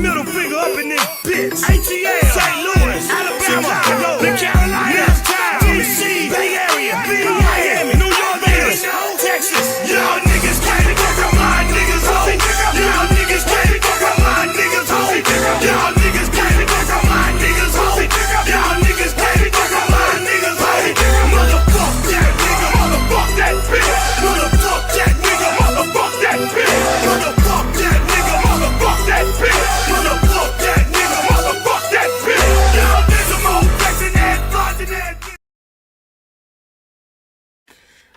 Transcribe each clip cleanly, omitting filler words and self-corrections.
Middle finger up in this bitch. ATL, St. Louis, Alabama, Chicago, the Carolinas, DC, Bay Area, Miami, New York, Vegas, Texas. Y'all niggas can't fuck my niggas home. Y'all niggas can't fuck my niggas home. Y'all niggas can't fuck my niggas home. Y'all niggas can't fuck my niggas home. Motherfuck that nigga, motherfuck that bitch. Motherfuck that nigga, motherfuck that bitch. Motherfuck that nigga, motherfuck that bitch. Motherfuck that nigga, motherfuck that bitch. Y'all niggas more flexing that, flaunting that.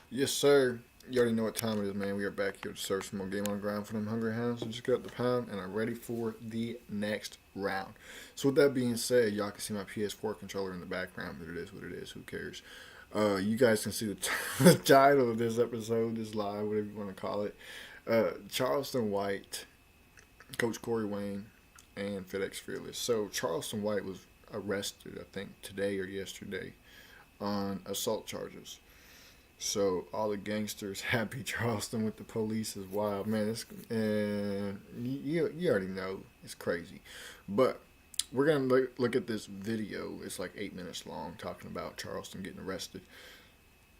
Yes, sir. You already know what time it is, man. We are back here to serve some more game on the ground for them hungry hounds. So just got up the pound and I'm ready for the next round. So with that being said, y'all can see my PS4 controller in the background, but it is what it is. Who cares? You guys can see the title of this episode, this live, whatever you want to call it. Charleston White, Coach Corey Wayne, and FITXFEARLESS. So Charleston White was arrested, I think, today or yesterday on assault charges. So all the gangsters happy Charleston with the police is wild, man. It's, you already know it's crazy, but we're gonna look at this video. It's like 8 minutes long, talking about Charleston getting arrested,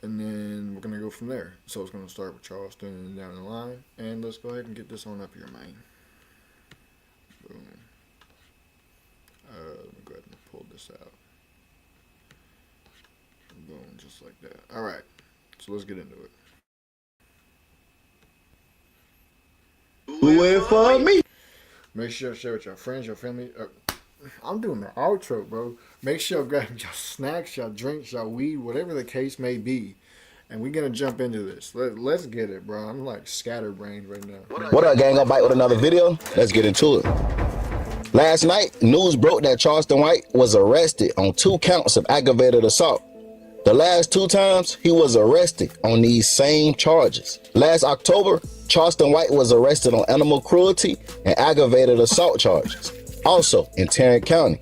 and then we're gonna go from there. So it's gonna start with Charleston and down the line, and let's go ahead and get this on up here, man. Boom. Let me go ahead and pull this out. Boom, just like that. All right. So let's get into it. Do it for me. Make sure to share with your friends, your family. I'm doing the outro, bro. Make sure you grab your snacks, your drinks, your weed, whatever the case may be. And we're going to jump into this. Let's get it, bro. I'm like scatterbrained right now. What up, gang? I'm back with another video. Let's get into it. Last night, news broke that Charleston White was arrested on 2 counts of aggravated assault. The last 2 times, he was arrested on these same charges. Last October, Charleston White was arrested on animal cruelty and aggravated assault charges, also in Tarrant County.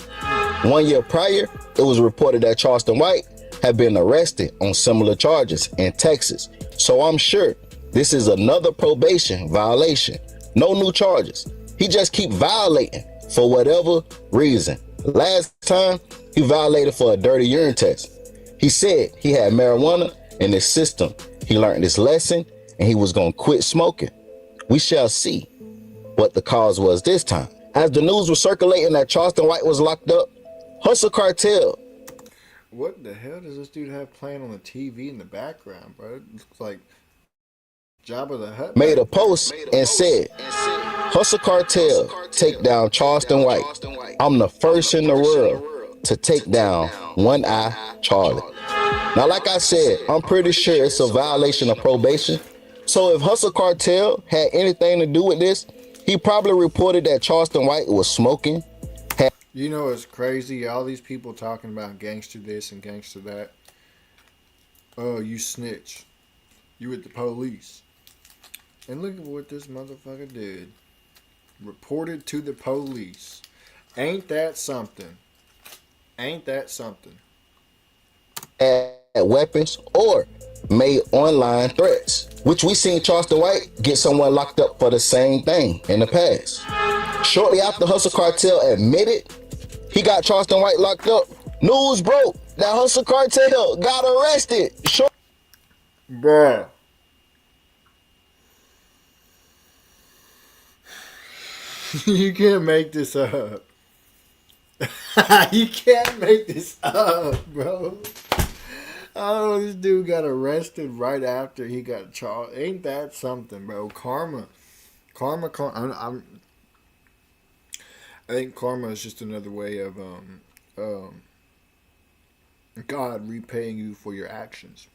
1 year prior, it was reported that Charleston White had been arrested on similar charges in Texas. So I'm sure this is another probation violation. No new charges. He just keep violating for whatever reason. Last time, he violated for a dirty urine test. He said he had marijuana in his system. He learned his lesson and he was going to quit smoking. We shall see what the cause was this time. As the news was circulating that Charleston White was locked up, Hustle Cartel. What the hell does this dude have playing on the TV in the background, bro? It looks like Jabba the Hutt. Made a post and said, Hustle Cartel, take down Charleston White. I'm the first in the world to take down One Eye Charlie. Now, like I said, I'm pretty sure it's a violation of probation. So if Hustle Cartel had anything to do with this, he probably reported that Charleston White was smoking. You know, it's crazy. All these people talking about gangster this and gangster that. Oh, you snitch. You with the police. And look at what this motherfucker did. Reported to the police. Ain't that something? Ain't that something? Had weapons or made online threats, which we seen Charleston White get someone locked up for the same thing in the past. Shortly after Hustle Cartel admitted he got Charleston White locked up, news broke that Hustle Cartel got arrested. Bruh. You can't make this up. You can't make this up, bro. Oh, this dude got arrested right after he got charged. Ain't that something, bro? Karma. I think karma is just another way of God repaying you for your actions.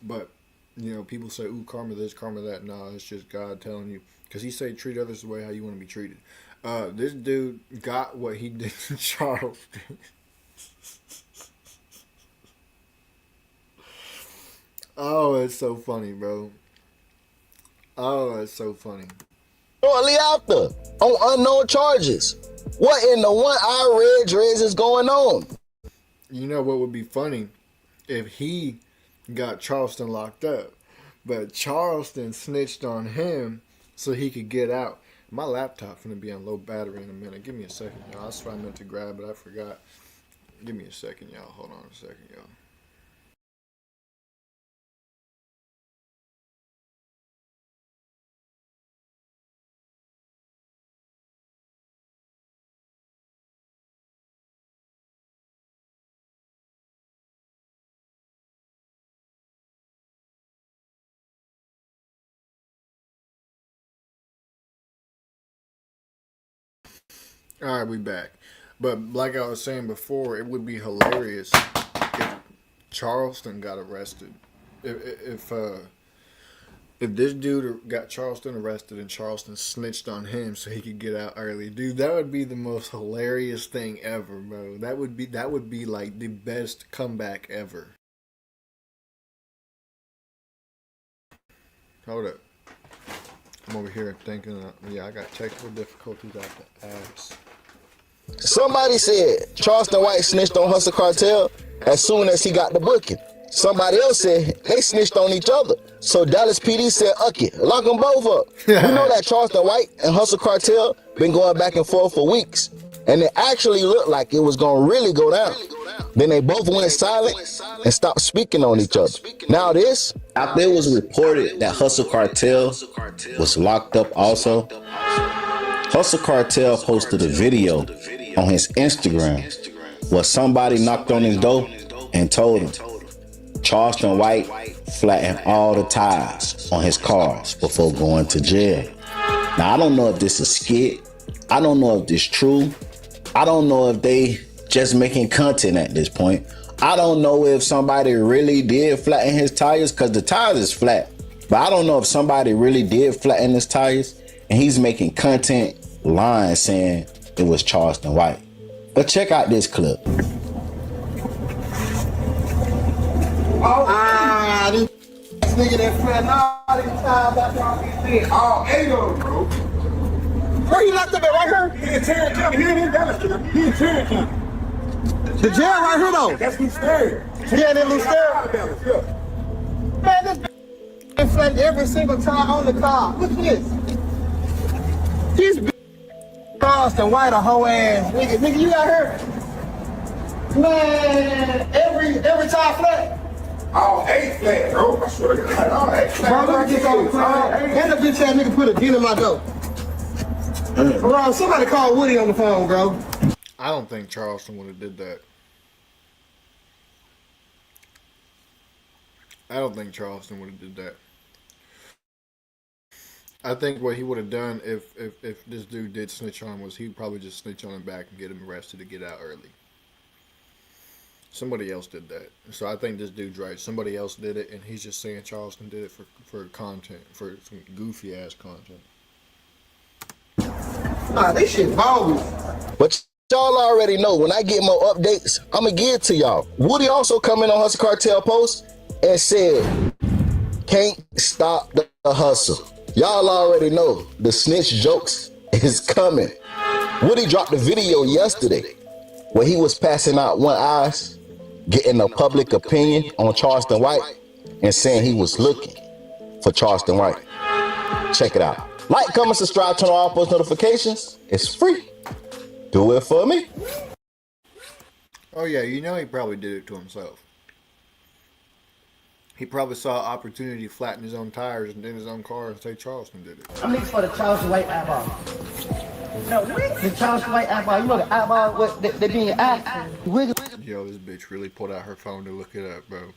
But, you know, people say, ooh, karma this, karma that. No, it's just God telling you. Because he say treat others the way how you want to be treated. This dude got what he did to Charleston. Oh, it's so funny, bro. Oh, it's so funny. Shortly after, on unknown charges. What in the One Eye Red Dreads is going on? You know what would be funny? If he got Charleston locked up, but Charleston snitched on him so he could get out. My laptop finna be on low battery in a minute. Give me a second, y'all. That's what I meant to grab, but I forgot. Give me a second, y'all. Hold on a second, y'all. All right, we back. But like I was saying before, it would be hilarious if Charleston got arrested. If this dude got Charleston arrested and Charleston snitched on him so he could get out early, dude, that would be the most hilarious thing ever, bro. That would be like the best comeback ever. Hold up. I'm over here thinking, yeah, I got technical difficulties out the ass. Somebody said Charleston White snitched on Hustle Cartel as soon as he got the booking. Somebody else said they snitched on each other. So Dallas PD said, "Okay, lock them both up." We know that Charleston White and Hustle Cartel been going back and forth for weeks, and it actually looked like it was gonna really go down. Then they both went silent and stopped speaking on each other. Now this, After it was reported that Hustle Cartel was locked up also, Hustle Cartel posted a video on his Instagram where somebody knocked on his door and told him Charleston White flattened all the tires on his cars before going to jail. Now, I don't know if this is a skit. I don't know if this is true. I don't know if they just making content at this point. I don't know if somebody really did flatten his tires, because the tires is flat. But I don't know if somebody really did flatten his tires and he's making content lying saying it was Charleston White. But check out this clip. This nigga that flattened all these tires out there on these things. All 8 of them, bro. Where he locked up at right here? He in Tarrant County. He ain't in Dallas County. He in Tarrant County. The jail right here though. That's Blue Stair. Yeah, that Blue Stair. Man, this been flattened every single tire on the car. Look at this. This Charleston White a hoe ass nigga. Nigga, you got her? Man, every tire flat. All 8 flat, bro. I swear to God. All 8 flat. Bro, get on and the bitch ass nigga put a deal in my door. Bro, somebody call Woody on the phone, bro. I don't think Charleston would have did that. I don't think Charleston would have did that. I think what he would have done if this dude did snitch on him was he'd probably just snitch on him back and get him arrested to get out early. Somebody else did that. So I think this dude's right. Somebody else did it, and he's just saying Charleston did it for content, for some goofy ass content. Nah, this shit bogus. but y'all already know when I get more updates, I'ma give it to y'all. Woody also come in on Hustle Cartel post and said, "Can't stop the hustle." Y'all already know the snitch jokes is coming. Woody dropped a video yesterday where he was passing out one eyes, getting a public opinion on Charleston White, and saying he was looking for Charleston White. Check it out. Like, comment, subscribe, turn on all post notifications. It's free. Do it for me. Oh yeah, you know he probably did it to himself. He probably saw an opportunity to flatten his own tires and then his own car and say Charleston did it. I'm looking for the Charleston White eyeball. No, what? The Charleston White eyeball. You know the eyeball, what they being eye. Wiggle. Yo, this bitch really pulled out her phone to look it up, bro.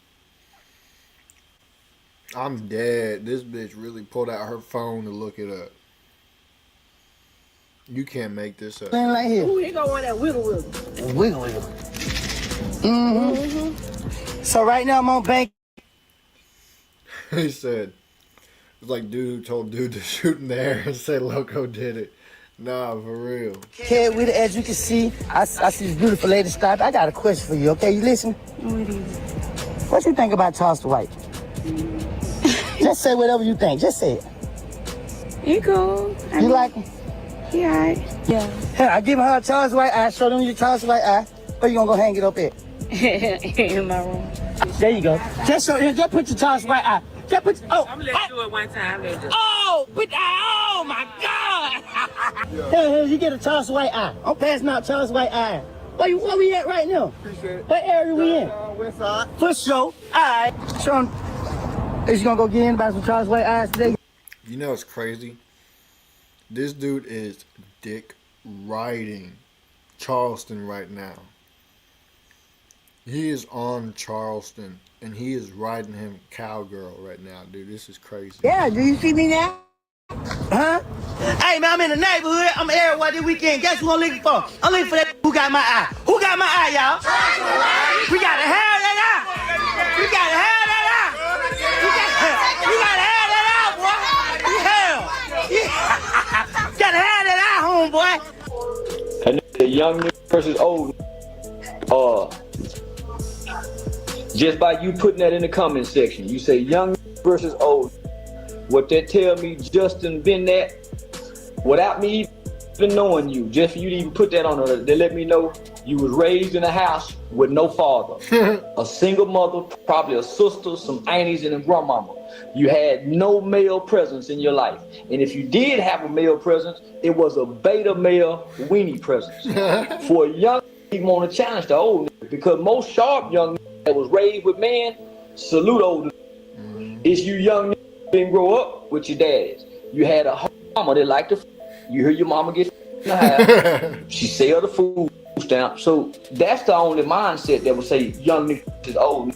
I'm dead. This bitch really pulled out her phone to look it up. You can't make this up. Thing right here. Ooh, he gonna want that wiggle wiggle. Wiggle, wiggle. So right now I'm on bank. He said, it's like dude who told dude to shoot in the air and say Loco did it. Nah, for real. Head with it, as you can see. I see this beautiful lady stop. I got a question for you, okay? You listen? What is it? What you think about Charleston White? Just say whatever you think. Just say it. He cool. You like him? He alright. Yeah. Here, I give her a Charleston White eye. Show them your Charleston White eye. Where you gonna go hang it up at? In my room. There you go. Just put your Charleston White eye. Just put, oh, I'm gonna let you do it one time. oh my God! Hell, you get a Charles White eye. I'm passing out Charles White eye. Where we at right now? Appreciate it. What area we in? West side. For sure. All right. Sean, is you gonna go get in about some Charles White eyes today? You know it's crazy? This dude is dick riding Charleston right now. He is on Charleston and he is riding him cowgirl right now, dude. This is crazy. Yeah, do you see me now? Huh? Hey man, I'm in the neighborhood. I'm everywhere this weekend. Guess who I'm looking for? I'm looking for that who got my eye. Who got my eye, y'all? We gotta have that eye. We gotta have that eye. We gotta have that eye, boy. Yeah. Gotta have that eye, homeboy. And the young versus old. Just by you putting that in the comment section, you say young versus old. What that tell me, Justin been that without me even knowing you. Just for you to even put that on there, they let me know you was raised in a house with no father, a single mother, probably a sister, some aunties, and a grandmama. You had no male presence in your life, and if you did have a male presence, it was a beta male weenie presence. For a young, you want to challenge the old nigga, because most sharp young that was raised with men salute old. It's you young didn't grow up with your daddies. You had a mama that liked to. You hear your mama get in the house. She sell the food stamp. So that's the only mindset that would say young niggas is old.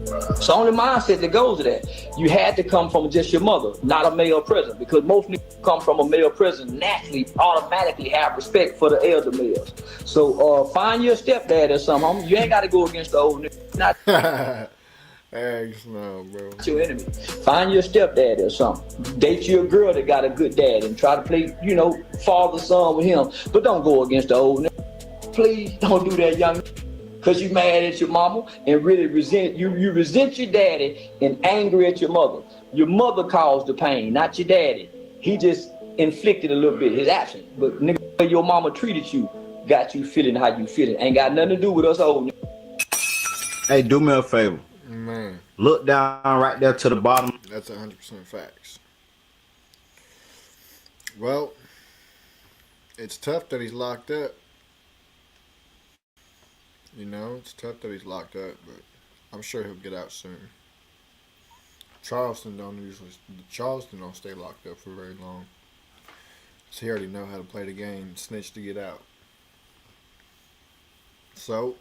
It's the only mindset that goes to that. You had to come from just your mother, not a male presence, because most niggas come from a male presence naturally, automatically have respect for the elder males. So find your stepdad or something. You ain't got to go against the old nigga. Not Thanks, no, bro. your enemy. Find your stepdad or something. Date you a girl that got a good dad and try to play, father son with him. But don't go against the old nigga. Please don't do that, young. Because you mad at your mama and really resent you resent your daddy and angry at your mother. Your mother caused the pain, not your daddy. He just inflicted a little bit, his absence. But nigga, the way your mama treated you got you feeling how you feeling. Ain't got nothing to do with us old nigga. Hey, do me a favor. Man, Look down right there to the bottom. that's 100% facts. Well, it's tough that he's locked up. It's tough that he's locked up, but I'm sure he'll get out soon. Charleston don't stay locked up for very long. So he already know how to play the game, snitch to get out. So,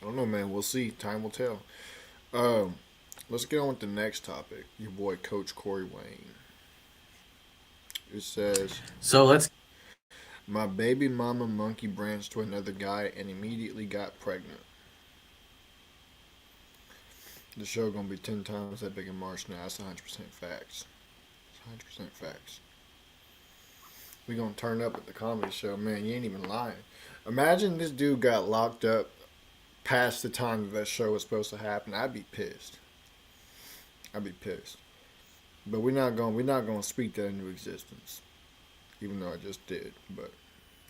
I don't know, man. We'll see. Time will tell. Let's get on with the next topic. Your boy, Coach Corey Wayne. It says, my baby mama monkey branched to another guy and immediately got pregnant. The show gonna be 10 times that big in March now. That's 100% facts. It's 100% facts. We gonna turn up at the comedy show, man. You ain't even lying. Imagine this dude got locked up past the time that show was supposed to happen. I'd be pissed. But we're not gonna speak that into existence, even though I just did. But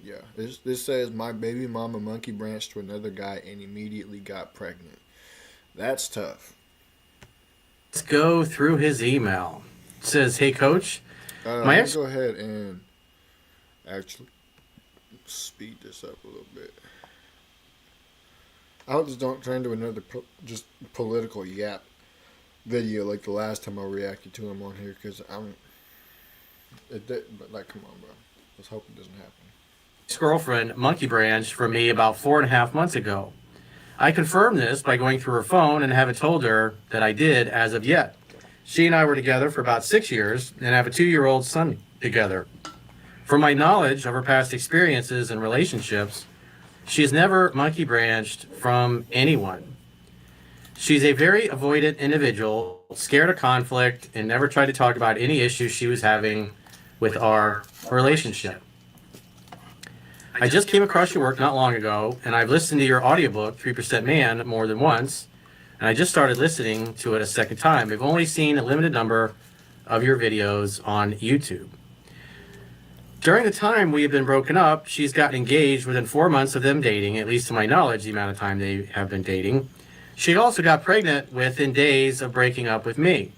yeah, this says my baby mama monkey branched to another guy and immediately got pregnant. That's tough. Let's go through his email. It says, "Hey coach, Let's go ahead and actually speed this up a little bit. I hope this don't turn into another just political yap video like the last time I reacted to him on here, because but come on, bro. Let's hope it doesn't happen." Ex-girlfriend monkey branched from me about 4.5 months ago. I confirmed this by going through her phone and haven't told her that I did as of yet. She and I were together for about 6 years and have a 2-year-old son together. From my knowledge of her past experiences and relationships, she has never monkey branched from anyone. She's a very avoidant individual, scared of conflict, and never tried to talk about any issues she was having with our relationship. I just came across your work not long ago, and I've listened to your audiobook, 3% Man, more than once, and I just started listening to it a second time. I've only seen a limited number of your videos on YouTube. During the time we have been broken up, she's gotten engaged within 4 months of them dating, at least to my knowledge, the amount of time they have been dating. She also got pregnant within days of breaking up with me.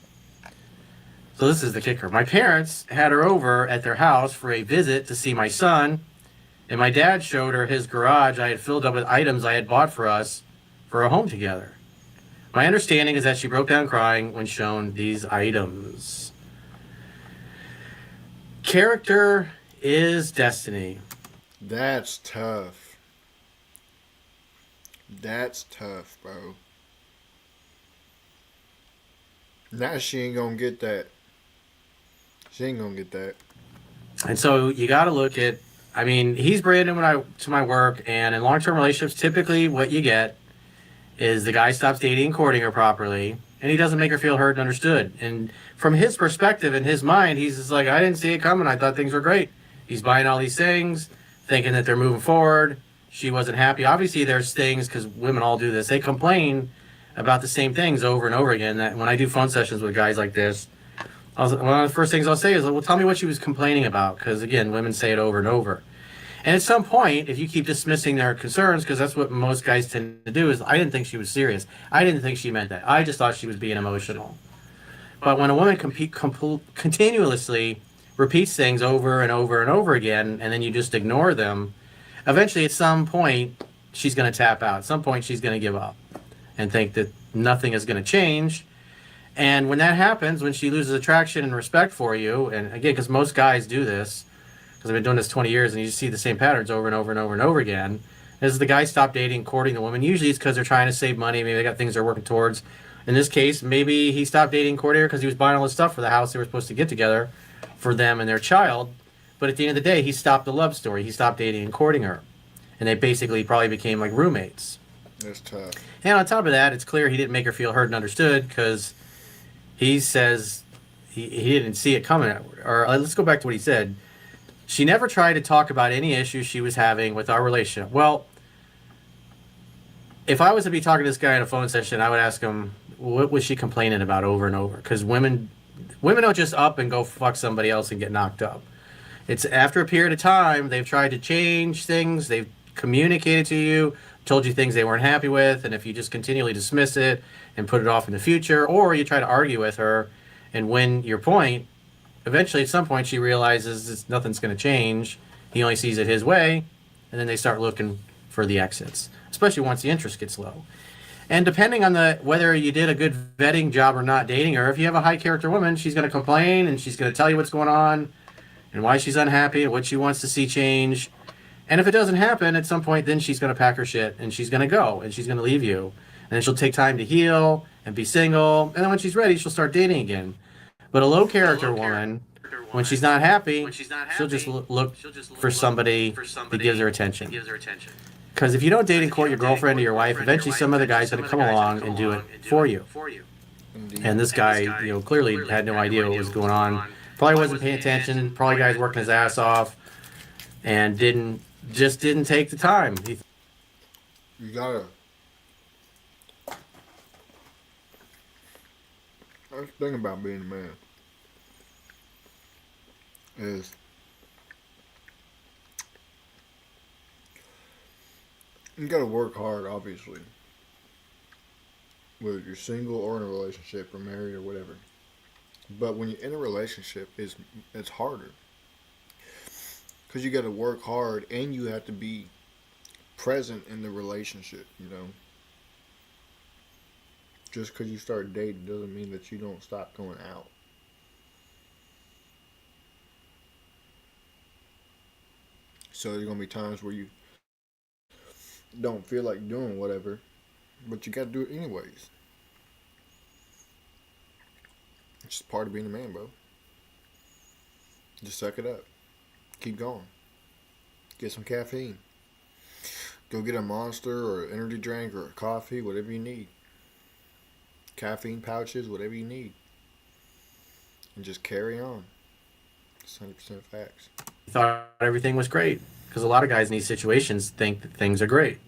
So this is the kicker. My parents had her over at their house for a visit to see my son, and my dad showed her his garage I had filled up with items I had bought for us for a home together. My understanding is that she broke down crying when shown these items. Character is destiny. That's tough. That's tough, bro. Now she ain't gonna get that. She ain't gonna get that. And so you got to look at, I mean, he's bringing to my work, and in long-term relationships, typically what you get is the guy stops dating and courting her properly, and he doesn't make her feel heard and understood. And from his perspective, in his mind, he's just like, I didn't see it coming. I thought things were great. He's buying all these things, thinking that they're moving forward. She wasn't happy. Obviously, there's things, because women all do this. They complain about the same things over and over again. That when I do phone sessions with guys like this, one of the first things I'll say is, well, tell me what she was complaining about. Because, again, women say it over and over. And at some point, if you keep dismissing their concerns, because that's what most guys tend to do, is I didn't think she was serious. I didn't think she meant that. I just thought she was being emotional. But when a woman continuously repeats things over and over and over again, and then you just ignore them, eventually at some point, she's going to tap out. At some point, she's going to give up and think that nothing is going to change. And when that happens, when she loses attraction and respect for you, and again, because most guys do this, because I've been doing this 20 years, and you just see the same patterns over and over and over and over again, as the guys stop dating, courting the woman, usually it's because they're trying to save money, maybe they got things they're working towards. In this case, maybe he stopped dating, courting her because he was buying all this stuff for the house they were supposed to get together for them and their child. But at the end of the day, he stopped the love story. He stopped dating and courting her. And they basically probably became like roommates. That's tough. And on top of that, it's clear he didn't make her feel heard and understood, because he says he didn't see it coming. Or let's go back to what he said. She never tried to talk about any issues she was having with our relationship. Well, if I was to be talking to this guy in a phone session, I would ask him, what was she complaining about over and over? Because women don't just up and go fuck somebody else and get knocked up. It's after a period of time, they've tried to change things, they've communicated to you, told you things they weren't happy with, and if you just continually dismiss it and put it off in the future, or you try to argue with her and win your point, eventually at some point she realizes nothing's going to change. He only sees it his way, and then they start looking for the exits, especially once the interest gets low. And depending on whether you did a good vetting job or not dating her, if you have a high character woman, she's going to complain, and she's going to tell you what's going on and why she's unhappy and what she wants to see change. And if it doesn't happen at some point, then she's going to pack her shit and she's going to go and she's going to leave you. And then she'll take time to heal and be single. And then when she's ready, she'll start dating again. But a low character woman, when she's not happy, she'll just look for somebody that gives her attention. Because if you don't date and court your girlfriend or your wife, eventually some other guy's going to come along and do it for you. And this guy, clearly had no idea what was going on. Probably wasn't paying attention. Probably guy's working his ass off and didn't take the time. You gotta. That's the thing about being a man is you gotta work hard, obviously, whether you're single or in a relationship or married or whatever. But when you're in a relationship, it's harder. Because you got to work hard and you have to be present in the relationship, Just because you start dating doesn't mean that you don't stop going out. So there's going to be times where you don't feel like doing whatever, but you got to do it anyways. It's just part of being a man, bro. Just suck it up. Keep going. Get some caffeine. Go get a Monster or an energy drink or a coffee, whatever you need. Caffeine pouches, whatever you need. And just carry on. It's 100% facts. He thought everything was great. Because a lot of guys in these situations think that things are great.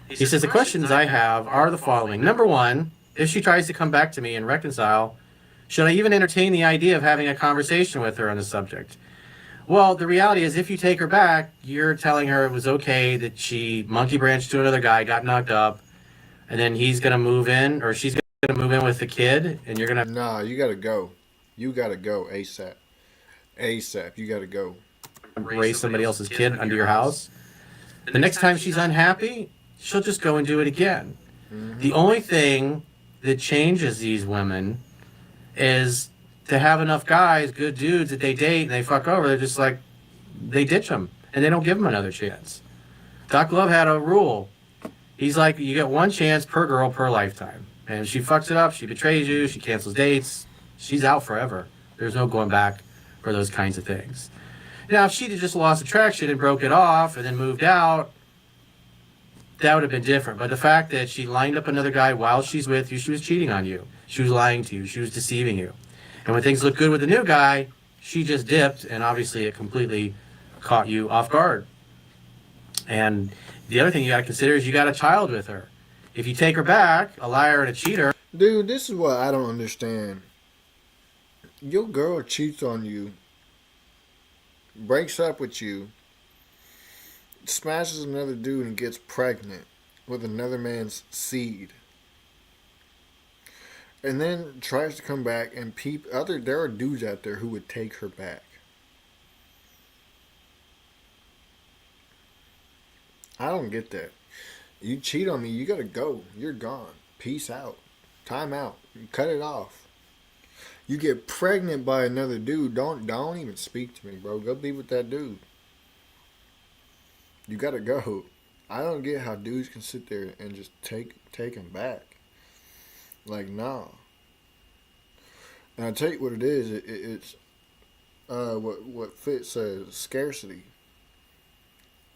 He says, the questions I have are the following. Number one, if she tries to come back to me and reconcile, should I even entertain the idea of having a conversation with her on the subject? Well, the reality is if you take her back, you're telling her it was okay that she monkey branched to another guy, got knocked up, and then he's gonna move in, or she's gonna move in with the kid, and you're gonna Nah, you gotta go. You gotta go ASAP. ASAP. You gotta go. raise somebody else's kid under your house. The next time she's unhappy, she'll just go and do it again. The only thing that changes these women is to have enough guys, good dudes that they date and they fuck over. They're just like, they ditch them and they don't give them another chance. Doc Love had a rule. He's like, you get one chance per girl per lifetime. And if she fucks it up, she betrays you, she cancels dates, she's out forever. There's no going back for those kinds of things. Now, if she'd have just lost attraction and broke it off and then moved out, that would have been different. But the fact that she lined up another guy while she's with you, she was cheating on you. She was lying to you. She was deceiving you. And when things looked good with the new guy, she just dipped, and obviously it completely caught you off guard. And the other thing you got to consider is you got a child with her. If you take her back, a liar and a cheater. Dude, this is what I don't understand. Your girl cheats on you, breaks up with you, smashes another dude and gets pregnant with another man's seed, and then tries to come back and there are dudes out there who would take her back. I don't get that. You cheat on me, you gotta go. You're gone. Peace out. Time out. Cut it off. You get pregnant by another dude, don't even speak to me, bro. Go be with that dude. You gotta go. I don't get how dudes can sit there and just take him back. Like, nah. And I tell you what it is. It's what Fitz says, scarcity.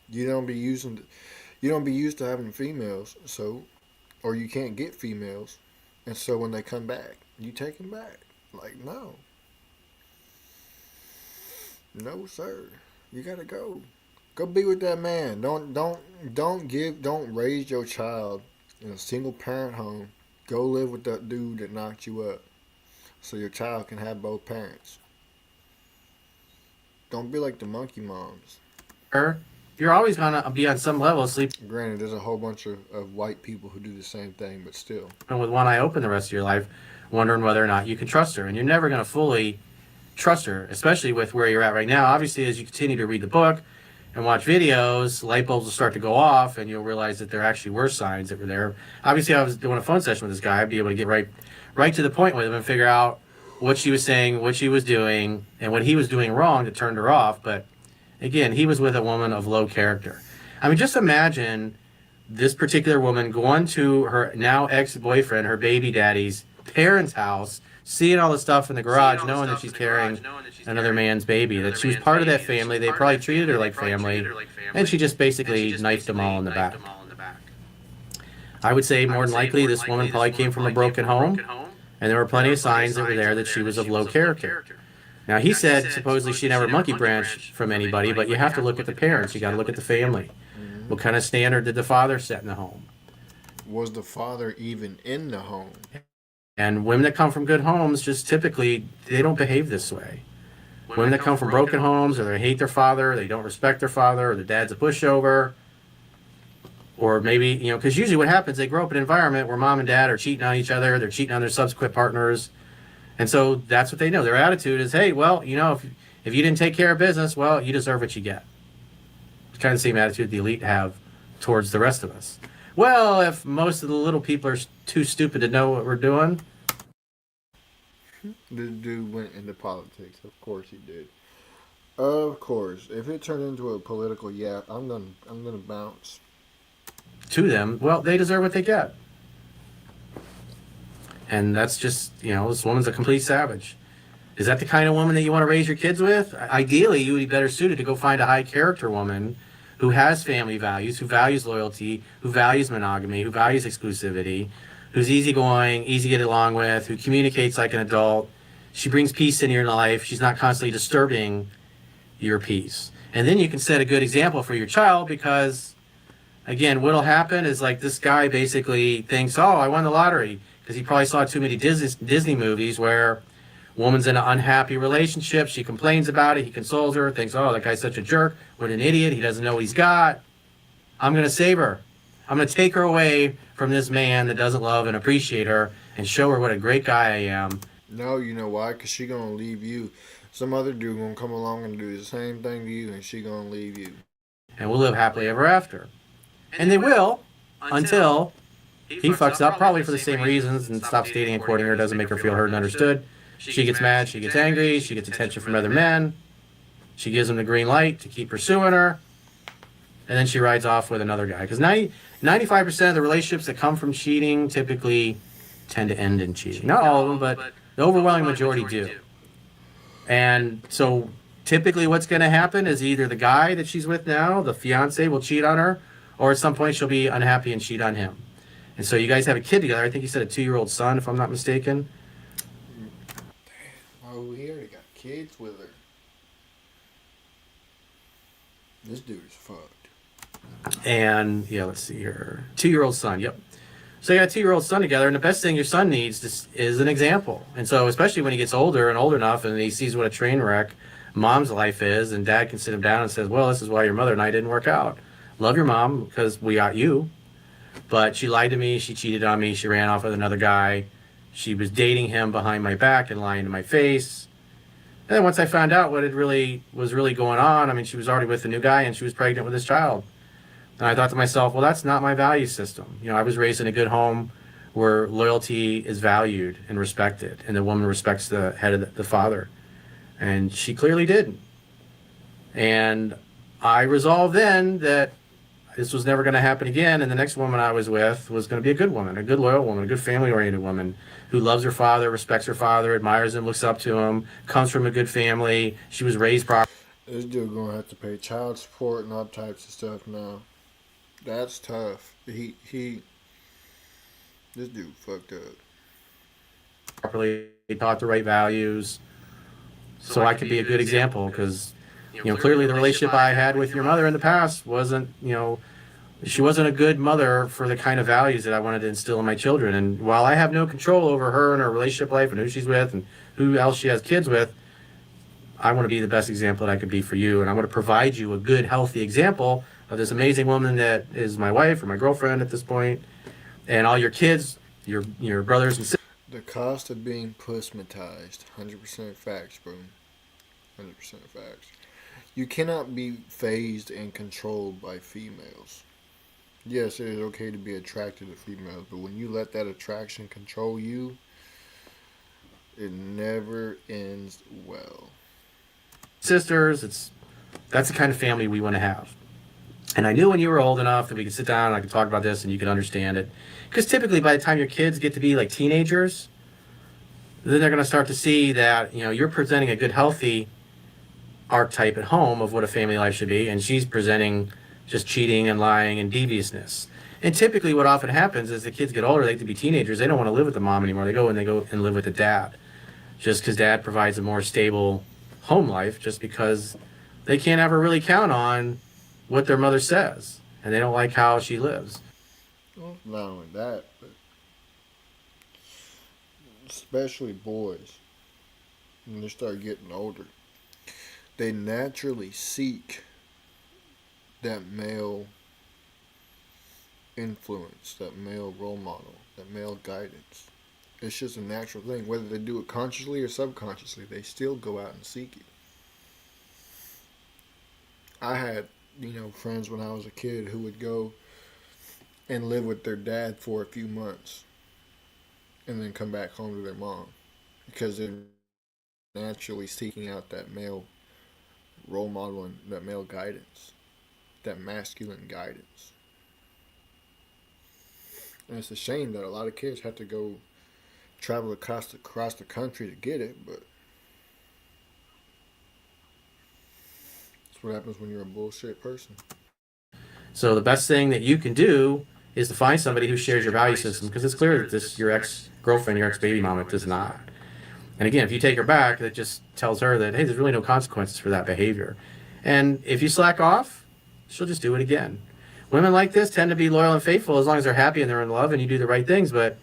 You don't be used to having females, so, or you can't get females, and so when they come back, you take them back. Like, no. No, sir. You gotta go. Go be with that man. Don't raise your child in a single parent home. Go live with that dude that knocked you up, so your child can have both parents. Don't be like the monkey moms. You're always gonna be on some level asleep. Granted, there's a whole bunch of white people who do the same thing, but still. And with one eye open the rest of your life, wondering whether or not you can trust her. And you're never going to fully trust her, especially with where you're at right now. Obviously, as you continue to read the book and watch videos, light bulbs will start to go off, and you'll realize that there actually were signs that were there. Obviously, I was doing a phone session with this guy. I'd be able to get right to the point with him and figure out what she was saying, what she was doing, and what he was doing wrong that turned her off. But again, he was with a woman of low character. I mean, just imagine this particular woman going to her now ex-boyfriend, her baby daddy's parents' house, seeing all the stuff in the garage, knowing that she's carrying another man's baby, that she was part of that family. They probably treated her like family, and she just basically knifed them all in the back. I would say more than likely this woman probably came from a broken home, and there were plenty of signs that were there that she was of low character. Now, he said supposedly she never monkey branched from anybody, but you have to look at the parents. You got to look at the family. What kind of standard did the father set in the home? Was the father even in the home? And women that come from good homes, just typically, they don't behave this way. Women that come from broken homes, or they hate their father, they don't respect their father, or their dad's a pushover, or maybe, because usually what happens, they grow up in an environment where mom and dad are cheating on each other, they're cheating on their subsequent partners, and so that's what they know. Their attitude is, hey, well, if you didn't take care of business, well, you deserve what you get. It's kind of the same attitude the elite have towards the rest of us. Well, if most of the little people are too stupid to know what we're doing. The dude went into politics. Of course he did. Of course. If it turned into a political yap, I'm gonna bounce. To them, well, they deserve what they get. And that's just, this woman's a complete savage. Is that the kind of woman that you want to raise your kids with? Ideally, you would be better suited to go find a high character woman who has family values, who values loyalty, who values monogamy, who values exclusivity, who's easygoing, easy to get along with, who communicates like an adult. She brings peace into your life. She's not constantly disturbing your peace. And then you can set a good example for your child because, again, what'll happen is like this guy basically thinks, oh, I won the lottery, because he probably saw too many Disney movies where woman's in an unhappy relationship. She complains about it. He consoles her, thinks, oh, that guy's such a jerk. What an idiot. He doesn't know what he's got. I'm going to save her. I'm going to take her away from this man that doesn't love and appreciate her and show her what a great guy I am. No, you know why? Because she going to leave you. Some other dude going to come along and do the same thing to you, and she going to leave you. And we'll live happily ever after. And they will until he fucks up, probably for the same reasons, and stops dating and courting her, doesn't make her feel heard and understood. She gets mad, she gets angry, she gets attention from other men. She gives him the green light to keep pursuing her. And then she rides off with another guy. Because 95% of the relationships that come from cheating typically tend to end in cheating. Not all of them, but the overwhelming majority do. And so typically what's going to happen is either the guy that she's with now, the fiance, will cheat on her, or at some point she'll be unhappy and cheat on him. And so you guys have a kid together. I think you said a 2-year-old son, if I'm not mistaken. Oh, he already got kids with her. This dude is fucked. And, yeah, let's see here. 2-year-old son, yep. So you got a 2-year-old son together, and the best thing your son needs is an example. And so especially when he gets older and old enough and he sees what a train wreck mom's life is, and dad can sit him down and says, well, this is why your mother and I didn't work out. Love your mom because we got you. But she lied to me, she cheated on me, she ran off with another guy. She was dating him behind my back and lying to my face. And then once I found out what was really going on, I mean, she was already with a new guy and she was pregnant with his child. And I thought to myself, well, that's not my value system. You know, I was raised in a good home where loyalty is valued and respected, and the woman respects the head of the father. And she clearly didn't. And I resolved then that this was never going to happen again, and the next woman I was with was going to be a good woman, a good loyal woman, a good family-oriented woman who loves her father, respects her father, admires him, looks up to him, comes from a good family. She was raised properly. This dude going to have to pay child support and all types of stuff now. That's tough. This dude fucked up. Properly taught the right values, so I could be a good example, because clearly the relationship I had with your mother in the past wasn't, she wasn't a good mother for the kind of values that I wanted to instill in my children. And while I have no control over her and her relationship life and who she's with and who else she has kids with, I want to be the best example that I could be for you, and I want to provide you a good, healthy example of this amazing woman that is my wife or my girlfriend at this point, and all your kids, your brothers and sisters. The cost of being pussmatized, 100% facts, bro. 100% facts. You cannot be phased and controlled by females. Yes, it is okay to be attracted to females, but when you let that attraction control you, it never ends well. Sisters, that's the kind of family we want to have. And I knew when you were old enough that we could sit down and I could talk about this and you could understand it. Because typically by the time your kids get to be like teenagers, then they're going to start to see that, you're presenting a good, healthy archetype at home of what a family life should be, and she's presenting just cheating and lying and deviousness. And typically what often happens is the kids get older, they get to be teenagers, they don't want to live with the mom anymore. They go and live with the dad, just because dad provides a more stable home life, just because they can't ever really count on what their mother says, and they don't like how she lives. Well, not only that, but especially boys, when they start getting older, they naturally seek that male influence, that male role model, that male guidance. It's just a natural thing. Whether they do it consciously or subconsciously, they still go out and seek it. I had, friends when I was a kid who would go and live with their dad for a few months and then come back home to their mom because they're naturally seeking out that male role model and that male guidance, that masculine guidance. And it's a shame that a lot of kids have to go travel across the country to get it, but that's what happens when you're a bullshit person. So the best thing that you can do is to find somebody who shares your value system, because it's clear that your ex-girlfriend, your ex-baby mama does not. And again, if you take her back, that just tells her that, hey, there's really no consequences for that behavior. And if you slack off, she'll just do it again. Women like this tend to be loyal and faithful as long as they're happy and they're in love and you do the right things. But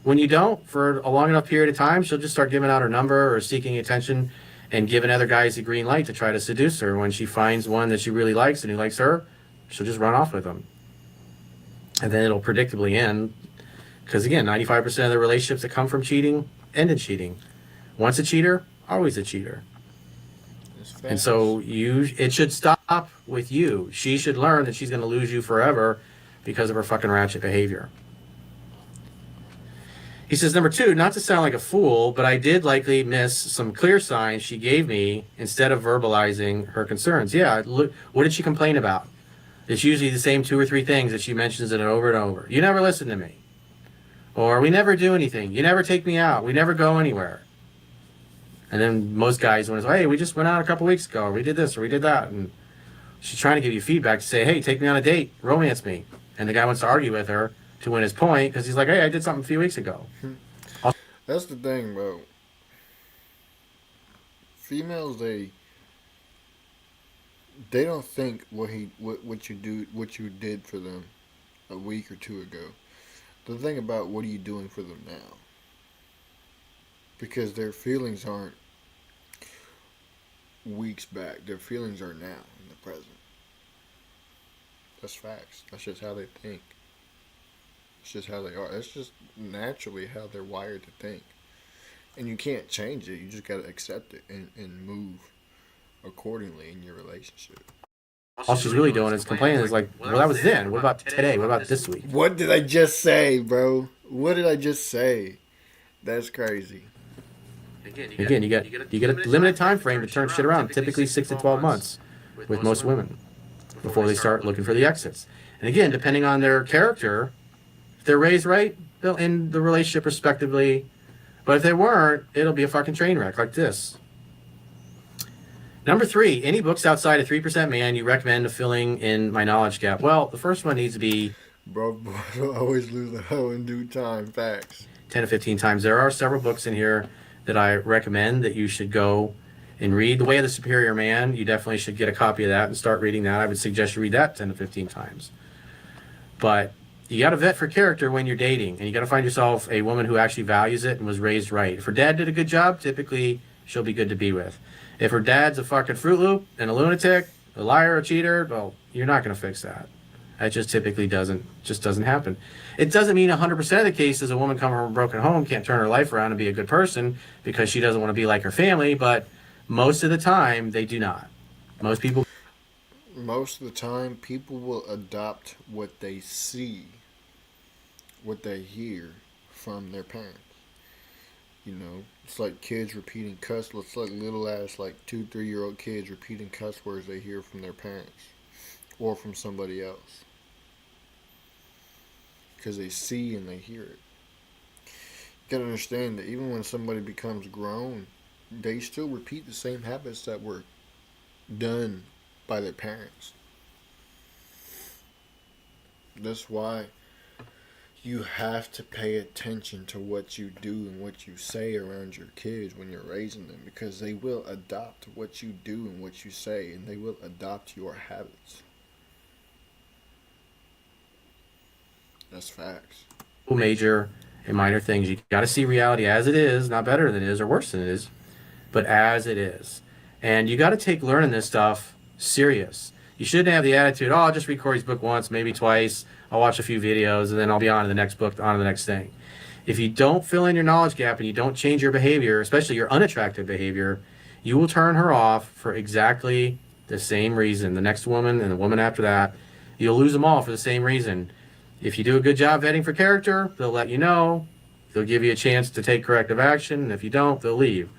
when you don't, for a long enough period of time, she'll just start giving out her number or seeking attention and giving other guys the green light to try to seduce her. When she finds one that she really likes and who likes her, she'll just run off with them. and then it'll predictably end. Because again, 95% of the relationships that come from cheating end in cheating. Once a cheater, always a cheater. And so it should stop with you. She should learn that she's going to lose you forever because of her fucking ratchet behavior. He says, number 2, not to sound like a fool, but I did likely miss some clear signs she gave me instead of verbalizing her concerns. Yeah, look, what did she complain about? It's usually the same 2 or 3 things that she mentions it over and over. You never listen to me. Or we never do anything. You never take me out. We never go anywhere. And then most guys want to say, hey, we just went out a couple weeks ago, or we did this, or we did that. And she's trying to give you feedback to say, hey, take me on a date, romance me. And the guy wants to argue with her to win his point because he's like, hey, I did something a few weeks ago. That's the thing, bro. Females, they don't think what you did for them a week or 2 ago. They think about what are you doing for them now. Because their feelings aren't weeks back. Their feelings are now in the present. That's facts. That's just how they think. It's just how they are. That's just naturally how they're wired to think. And you can't change it. You just got to accept it and move accordingly in your relationship. All she's really doing is complaining. Is like, well, that was then. What about today? What about this week? What did I just say, bro? What did I just say? That's crazy. Again, you get a limited time frame to turn shit around. Typically 6 to 12 months with most women before they start looking for the exits. And again, depending on their character, if they're raised right, they'll end the relationship respectively. But if they weren't, it'll be a fucking train wreck like this. Number 3, any books outside of 3% Man you recommend filling in my knowledge gap? Well, the first one needs to be... Bro, will always lose the hoe in due time. Facts. 10 to 15 times. There are several books in here that I recommend that you should go and read. The Way of the Superior Man, you definitely should get a copy of that and start reading that. I would suggest you read that 10 to 15 times. But you got to vet for character when you're dating, and you got to find yourself a woman who actually values it and was raised right. If her dad did a good job, typically she'll be good to be with. If her dad's a fucking Fruit Loop and a lunatic, a liar, a cheater, well, you're not going to fix that. That just typically doesn't happen. It doesn't mean 100% of the cases a woman coming from a broken home can't turn her life around and be a good person because she doesn't want to be like her family, but most of the time they do not. Most of the time, people will adopt what they see, what they hear from their parents. You know, it's like kids repeating it's like little ass, like 2-3-year-old kids repeating cuss words they hear from their parents or from somebody else. Because they see and they hear it. You gotta understand that even when somebody becomes grown, they still repeat the same habits that were done by their parents. That's why you have to pay attention to what you do and what you say around your kids when you're raising them, because they will adopt what you do and what you say, and they will adopt your habits. That's facts. major and minor things. You got to see reality as it is, not better than it is or worse than it is, but as it is. And you got to take learning this stuff serious. You shouldn't have the attitude, oh, I'll just read Corey's book once, maybe twice. I'll watch a few videos, and then I'll be on to the next book, on to the next thing. If you don't fill in your knowledge gap and you don't change your behavior, especially your unattractive behavior, you will turn her off for exactly the same reason. The next woman and the woman after that, you'll lose them all for the same reason. If you do a good job vetting for character, they'll let you know. They'll give you a chance to take corrective action, and if you don't, they'll leave.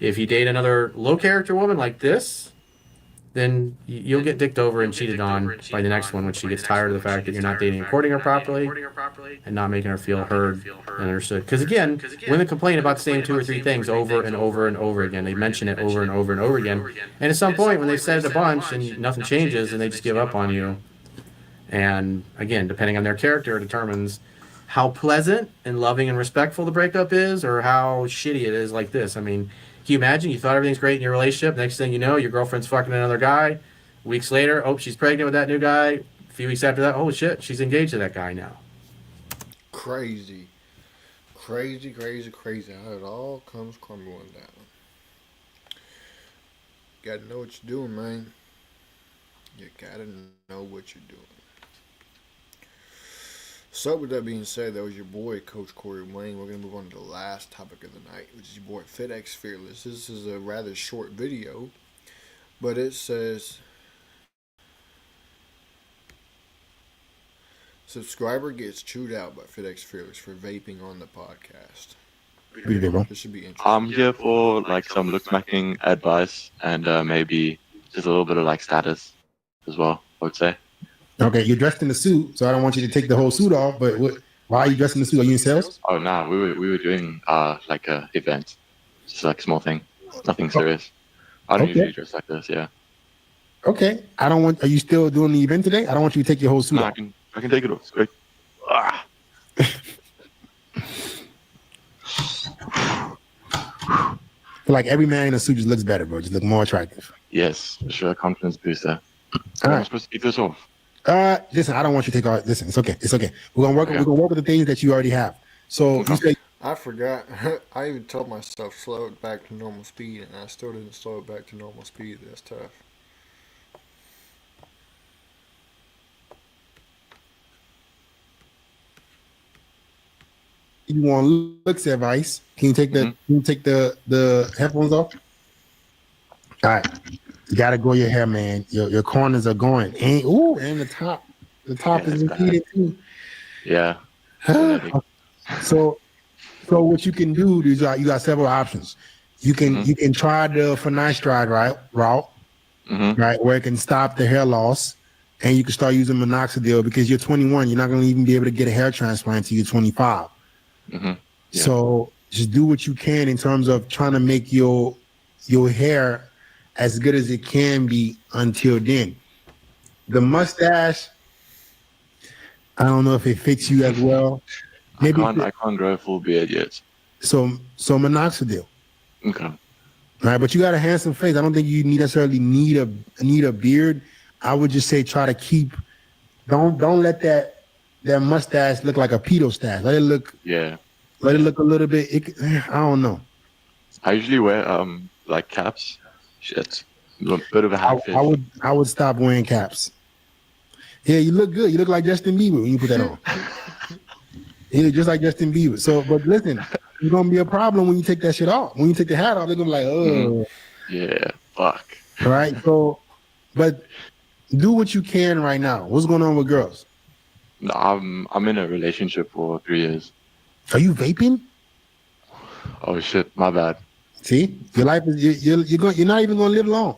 If you date another low character woman like this, then you'll get dicked over and cheated on by the next one when she gets tired of the fact that you're not dating and courting her properly and not making her feel heard and understood. Because again, women complain about the same 2 or 3 things over and over and over again. They mention it over and over and over again. And at some point when they've said it a bunch and nothing changes and they just give up on you. And again, depending on their character, determines how pleasant and loving and respectful the breakup is or how shitty it is like this. I mean, can you imagine you thought everything's great in your relationship? Next thing you know, your girlfriend's fucking another guy. Weeks later, oh, she's pregnant with that new guy. A few weeks after that, oh shit, she's engaged to that guy now. Crazy. Crazy, crazy, crazy. How it all comes crumbling down. Gotta know what you're doing, man. You gotta know what you're doing. So with that being said, that was your boy Coach Corey Wayne. We're gonna move on to the last topic of the night, which is your boy FITXFEARLESS. This is a rather short video, but it says subscriber gets chewed out by FITXFEARLESS for vaping on the podcast. What do you think, bro? This should be interesting. I'm here for like some look smacking advice and maybe just a little bit of like status as well, I would say. Okay, you're dressed in the suit, so I don't want you to take the whole suit off. But why are you dressed in the suit? Are you in sales? Oh no, we were doing like a event, just like a small thing, nothing serious. I don't Okay. usually dress like this. Yeah. Okay, I don't want. Are you still doing the event today? I don't want you to take your whole suit No, off. I can take it off. It's great. Ah. Feel like every man in a suit just looks better, bro. Just look more attractive. Yes, for sure, confidence booster. All I'm right. supposed to keep this off. Listen, I don't want you to take all. Listen, it's okay. It's okay. We're gonna work. Okay. We're gonna work with the things that you already have. So you say I forgot. I even told myself slow it back to normal speed, and I still didn't slow it back to normal speed. That's tough. you want looks advice. Can you take the Mm-hmm. can you take the headphones off? All right. You gotta grow your hair, man. Your corners are going. And the top. The top Yeah, is it's bad. repeated too. Yeah. So what you can do is you got several options. You can try the finasteride route, Mm-hmm. right, where it can stop the hair loss, and you can start using minoxidil because you're 21. You're not going to even be able to get a hair transplant until you're 25. Mm-hmm. Yeah. So just do what you can in terms of trying to make your hair as good as it can be until then. The mustache, I don't know if it fits you as well. Maybe I can't grow a full beard yet. so minoxidil. Okay. Right, but you got a handsome face. I don't think you necessarily need a beard. I would just say try to keep. Don't let that mustache look like a pedo stash. Let it look Yeah. a little bit. I don't know. I usually wear like caps. Shit. A bit of a hat I would stop wearing caps. Yeah, you look good. You look like Justin Bieber when you put that on. You look just like Justin Bieber. So, but listen, it's gonna be a problem when you take that shit off. When you take the hat off, they're gonna be like, oh. Yeah. Fuck. Right. So, but do what you can right now. What's going on with girls? No, I'm in a relationship for 3 years. Are you vaping? Oh shit, my bad. See, your life is you're not even gonna live long.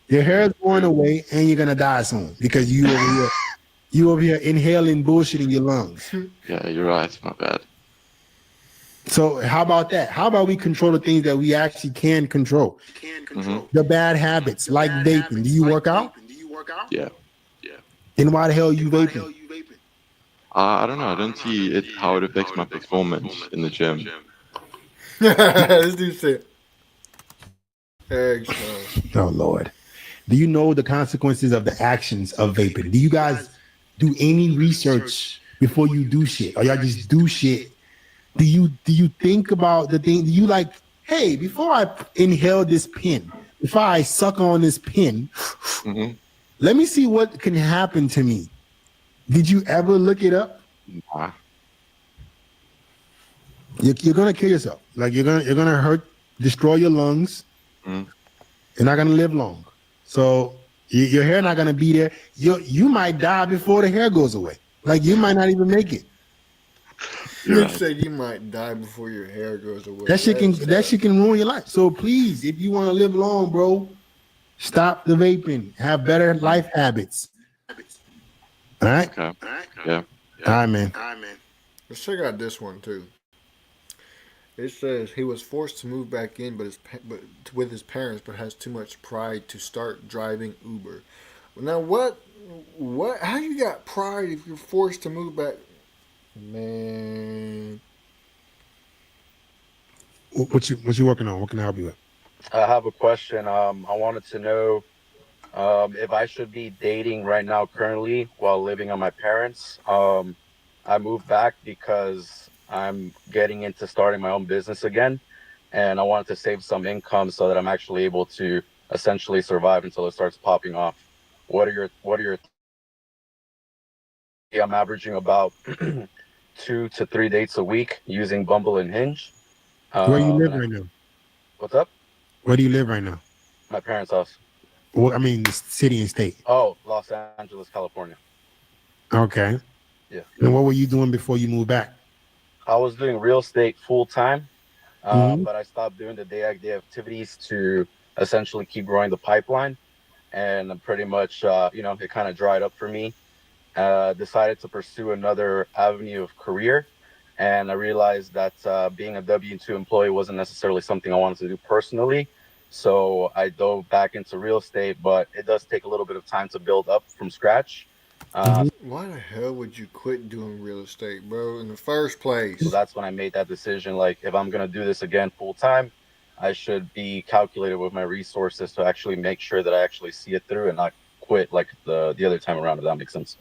Your hair is going away, and you're gonna die soon because you over here inhaling bullshit in your lungs. Yeah, you're right. My bad. So how about that? How about we control the things that we actually can control? The bad habits, like vaping. Do you work out? Yeah. Then why the hell are you vaping? I don't know. I don't see it how it affects my performance in the gym. This dude said, eggs. Oh Lord. Do you know the consequences of the actions of vaping? Do you guys do any research before you do shit? Or y'all just do shit? Do you think about the thing? Do you like, hey, before I inhale this pin, before I suck on this pin, let me see what can happen to me. Did you ever look it up? Nah. You're gonna kill yourself. Like you're gonna destroy your lungs. You're not gonna live long. So your hair not gonna be there. You might die before the hair goes away. Like you might not even make it. You said you might die before your hair goes away. That shit can ruin your life. So please, if you want to live long, bro, stop the vaping. Have better life habits. All right. Okay. Yeah. All right, man. Let's check out this one too. It says he was forced to move back in, with his parents, but has too much pride to start driving Uber. Now, what? How you got pride if you're forced to move back? Man, What you working on? What can I help you with? I have a question. I wanted to know if I should be dating right now currently while living on my parents. I moved back because I'm getting into starting my own business again, and I wanted to save some income so that I'm actually able to essentially survive until it starts popping off. What are your I'm averaging about 2 to 3 dates a week using Bumble and Hinge. Where you live And right now? what's up? Where do you live right now? My parents' house. Well, I mean, the city and state. Oh, Los Angeles, California. Okay. Yeah. And what were you doing before you moved back? I was doing real estate full time, Mhm. but I stopped doing the day activities to essentially keep growing the pipeline. And pretty much, it kind of dried up for me. Decided to pursue another avenue of career. And I realized that being a W-2 employee wasn't necessarily something I wanted to do personally. So I dove back into real estate, but it does take a little bit of time to build up from scratch. Why the hell would you quit doing real estate, bro, in the first So place? that's when I made that decision. Like, if I'm going to do this again full time, I should be calculated with my resources to actually make sure that I actually see it through and not quit like the other time around, if that makes sense.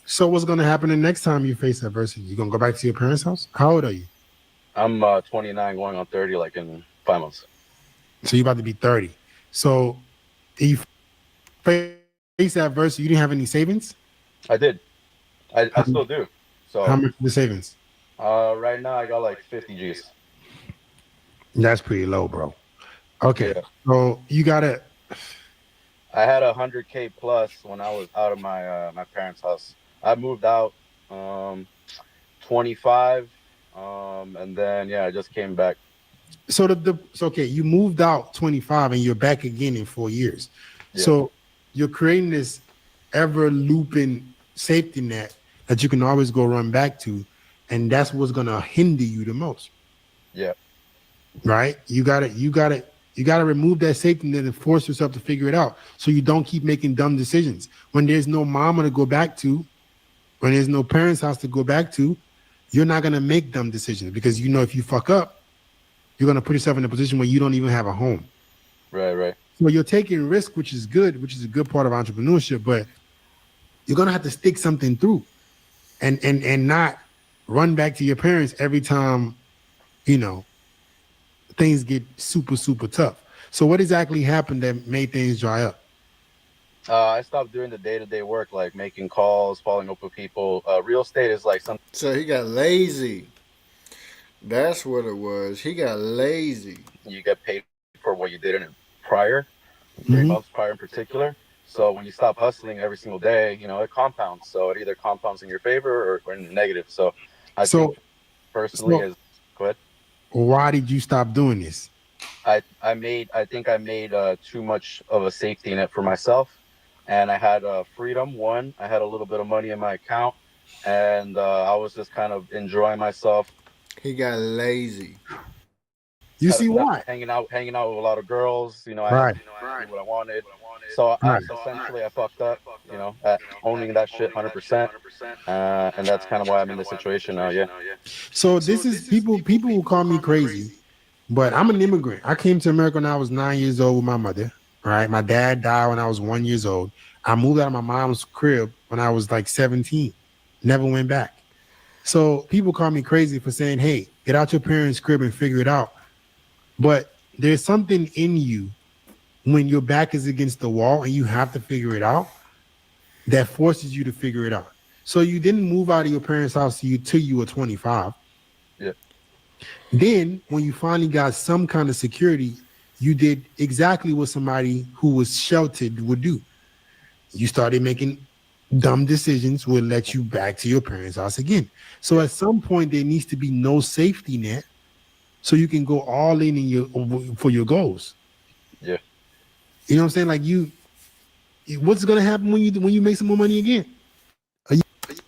So what's going to happen the next time you face adversity? You going to go back to your parents' house? How old are you? I'm 29 going on 30 like in 5 months. So you're about to be 30. So if you face adversity, you didn't have any savings? I did. I How, still do. how So much the savings? right now I got like 50 G's. That's pretty low, bro. Okay. Yeah. So you got to, I had 100K plus when I was out of my parents' house. I moved out 25 and then I just came back. so so okay, you moved out 25 and you're back again in 4 years. Yeah. So you're creating this ever looping safety net that you can always go run back to, and that's what's gonna hinder you the most, Yeah. right? You gotta remove that safety net and force yourself to figure it out, so you don't keep making dumb decisions. When there's no mama to go back to, when there's no parents' house to go back to, you're not gonna make dumb decisions because you know if you fuck up, you're gonna put yourself in a position where you don't even have a home. Right. So you're taking risk, which is good, which is a good part of entrepreneurship, but you're gonna have to stick something through and not run back to your parents every time, things get super, super tough. So what exactly happened that made things dry up? I stopped doing the day-to-day work like making calls, following up with people. Real estate is like something So he got lazy. That's what it was. He got lazy. you get paid for what you did in it prior, 3 Mhm. months prior in particular. So when you stop hustling every single day, it compounds. So it either compounds in your favor or in negative. So I So, think personally, so go ahead. why did you stop doing this? I think I made too much of a safety net for myself, and I had freedom. One, I had a little bit of money in my account, and I was just kind of enjoying myself. He got lazy. You see why? Hanging out with a lot of girls. I had Right. to do what I wanted. So Right. essentially I fucked up. At owning that shit 100%, and that's kind of why I'm in this situation now. Yeah. So this is people will call me crazy, but I'm an immigrant. I came to America when I was 9 years old with my mother. Right. My dad died when I was 1 year old. I moved out of my mom's crib when I was like 17. Never went back. So people call me crazy for saying, hey, get out your parents' crib and figure it out. But there's something in you when your back is against the wall and you have to figure it out that forces you to figure it out. So you didn't move out of your parents' house till you were 25. Yeah. Then when you finally got some kind of security, you did exactly what somebody who was sheltered would do. You started making dumb decisions will let you back to your parents' house again. So at some point there needs to be no safety net so you can go all in for your goals. Yeah. You know what I'm saying? Like what's gonna happen when you make some more money again?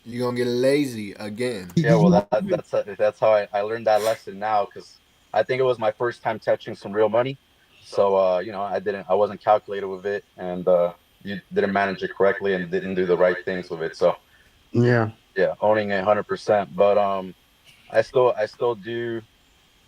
You're going to get lazy again. Yeah, well, that's how I learned that lesson now, because I think it was my first time touching some real money. So I wasn't calculated with it, and you didn't manage it correctly and didn't do the right things with it. So Yeah. owning it 100%. But I still do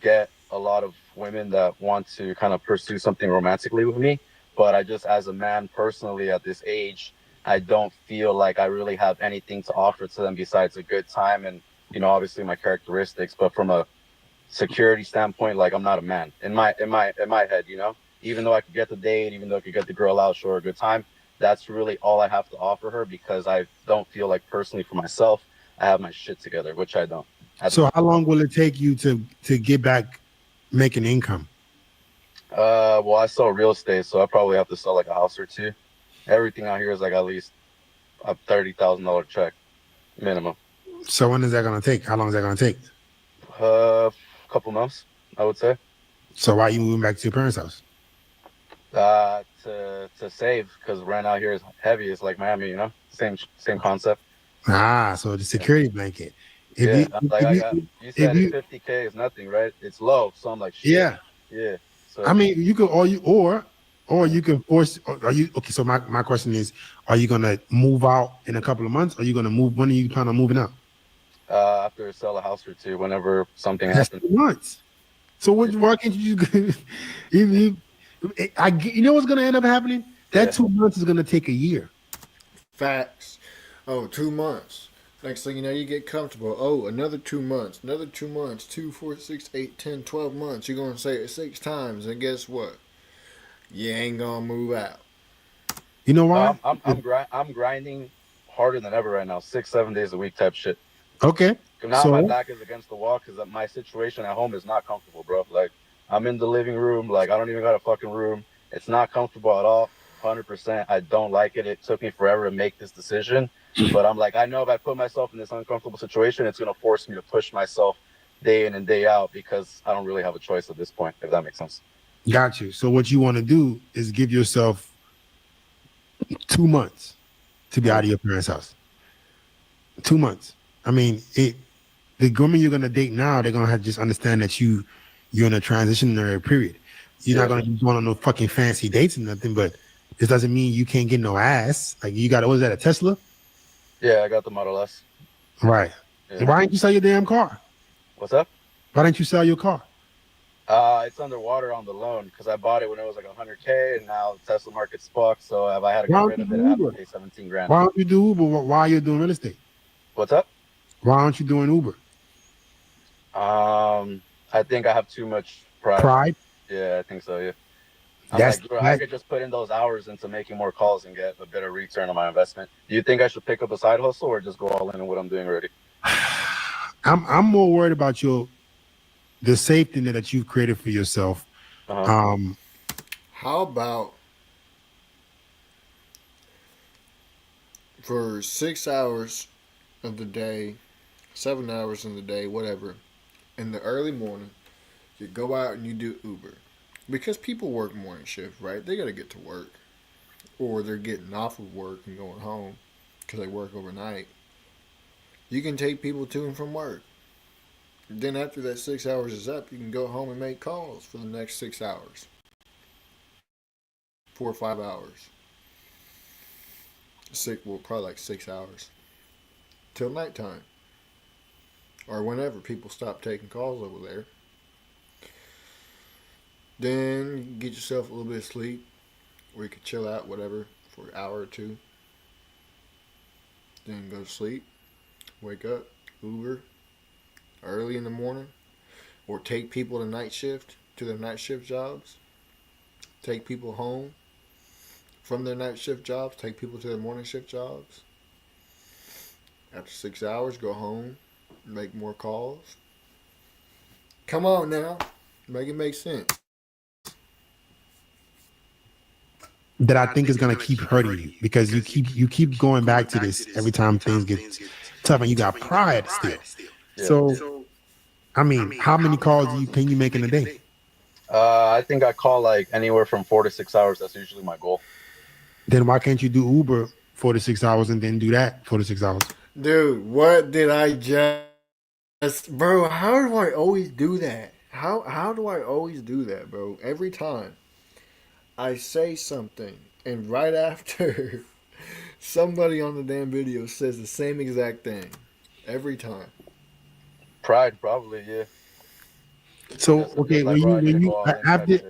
get a lot of women that want to kind of pursue something romantically with me. But I just, as a man personally at this age, I don't feel like I really have anything to offer to them besides a good time and obviously my characteristics. But from a security standpoint, like, I'm not a man in my head. Even though I could get the date, even though I could get the girl out, show her a good time, that's really all I have to offer her because I don't feel like personally for myself I have my shit together, which I don't. So how long will it take you to get back making income? Well, I sell real estate, so I probably have to sell like a house or two. Everything out here is like at least a $30,000 check minimum. So when is that gonna take? How long is that gonna take? A couple months, I would say. So why are you moving back to your parents' house? To save because rent out here is heavy. It's like Miami, you know, same concept. Ah, so the security blanket. If Yeah, you, like if you said, 50K is nothing, right? It's low, so I'm like, shit. Yeah. Yeah. So I mean, you could, or you can force. Are you okay? So my question is, are you gonna move out in a couple of months? Or are you gonna move? When are you planning on moving out? after I sell a house or two, whenever something That's happens. 2 months. So why can't you just? you know what's gonna end up happening? That 2 months is gonna take a year. Facts. Oh, 2 months. Next thing you know, you get comfortable. Oh, another 2 months. Another 2 months. 2, 4, 6, 8, 10, 12 months. You're going to say it 6 times. And guess what? You ain't going to move out. You know why? I'm grinding harder than ever right now. 6, 7 days a week type shit. Okay. Now my back is against the wall because my situation at home is not comfortable, bro. Like, I'm in the living room. Like, I don't even got a fucking room. It's not comfortable at all. 100%. I don't like it. It took me forever to make this decision. But I'm like, I know if I put myself in this uncomfortable situation, it's going to force me to push myself day in and day out because I don't really have a choice at this point, if that makes sense. Got you. So what you want to do is give yourself 2 months to be out of your parents' house. 2 months. I mean, the women you're gonna date now, they're gonna have to just understand that you're in a transitionary period. You're not gonna be going on no fucking fancy dates and nothing, but this doesn't mean you can't get no ass. Like you got, what was that, a Tesla? Yeah, I got the Model S. Right. Yeah. Why didn't you sell your damn car? What's up? Why didn't you sell your car? It's underwater on the loan because I bought it when it was like 100K, and now the Tesla market's fucked. So if I had to get rid of it, I have to pay 17 grand. Why don't you do Uber while you're doing real estate? What's up? Why aren't you doing Uber? I think I have too much pride. Pride? Yeah, I think so. Yeah. I could just put in those hours into making more calls and get a better return on my investment. Do you think I should pick up a side hustle or just go all in on what I'm doing already? I'm more worried about the safety net that you've created for yourself. How about for 6 hours of the day, 7 hours in the day, whatever, in the early morning, you go out and you do Uber. Because people work morning shift, right? They got to get to work. Or they're getting off of work and going home because they work overnight. You can take people to and from work. Then after that 6 hours is up, you can go home and make calls for the next 6 hours. 4 or 5 hours. Probably like 6 hours. Till nighttime. Or whenever people stop taking calls over there. Then you can get yourself a little bit of sleep. Or you could chill out, whatever, for an hour or two. Then go to sleep. Wake up. Uber. Early in the morning. Or take people to night shift. To their night shift jobs. Take people home from their night shift jobs. Take people to their morning shift jobs. After 6 hours, go home. Make more calls. Come on now. Make it make sense. That I think is going to keep hurting you because you keep going back to this every time things get tough and you got pride still. Yeah. So, I mean, how many calls can you make in a day? I think I call like anywhere from 4 to 6 hours. That's usually my goal. Then why can't you do Uber 4 to 6 hours and then do that 4 to 6 hours? Dude, what did I just... Bro, how do I always do that? How do I always do that, bro? Every time I say something and right after somebody on the damn video says the same exact thing. Every time. Pride, probably, yeah. So okay, like, after